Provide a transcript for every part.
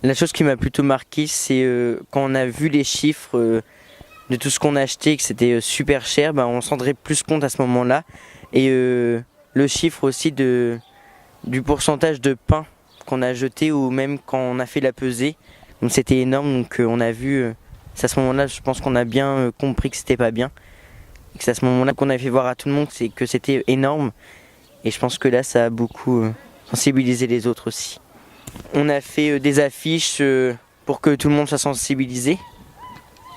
La chose qui m'a plutôt marqué, c'est quand on a vu les chiffres de tout ce qu'on a acheté, que c'était super cher, on s'en rendrait plus compte à ce moment-là. Et le chiffre aussi du pourcentage de pain qu'on a jeté ou même quand on a fait la pesée. Donc c'était énorme, donc on a vu, c'est à ce moment-là, je pense qu'on a bien compris que c'était pas bien. Et que c'est à ce moment-là qu'on a fait voir à tout le monde que c'était énorme. Et je pense que là, ça a beaucoup sensibilisé les autres aussi. On a fait des affiches pour que tout le monde soit sensibilisé.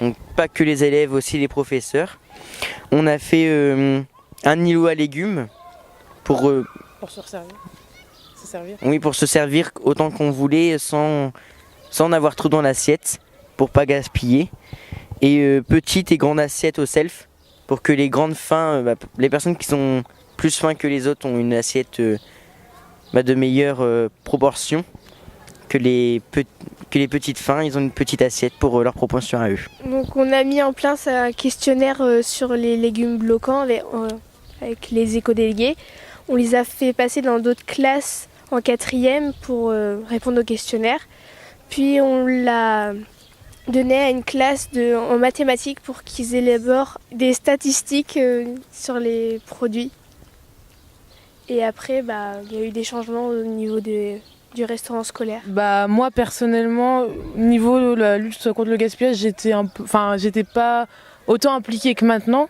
Donc pas que les élèves, aussi les professeurs. On a fait un îlot à légumes pour se servir. oui, pour se servir autant qu'on voulait sans en avoir trop dans l'assiette pour pas gaspiller. Et petite et grande assiette au self pour que les grandes faim, les personnes qui sont plus faim que les autres ont une assiette de meilleure proportion que les petites faim, ils ont une petite assiette pour leur proportion à eux. Donc on a mis en place un questionnaire sur les légumes bloquants avec les éco-délégués. On les a fait passer dans d'autres classes en 4e pour répondre au questionnaire. Puis on l'a donné à une classe en mathématiques pour qu'ils élaborent des statistiques sur les produits. Et après, il y a eu des changements au niveau du restaurant scolaire. Moi personnellement, au niveau de la lutte contre le gaspillage, j'étais pas autant impliquée que maintenant.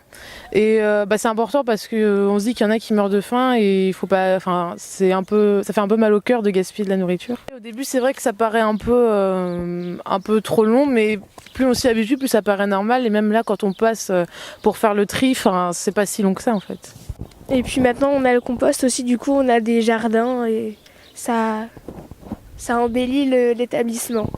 Et c'est important parce qu'on se dit qu'il y en a qui meurent de faim et il faut pas. Ça fait un peu mal au cœur de gaspiller de la nourriture. Au début, c'est vrai que ça paraît un peu trop long, mais plus on s'y habitue, plus ça paraît normal. Et même là, quand on passe pour faire le tri, c'est pas si long que ça en fait. Et puis maintenant, on a le compost aussi. Du coup, on a des jardins et ça embellit l'établissement.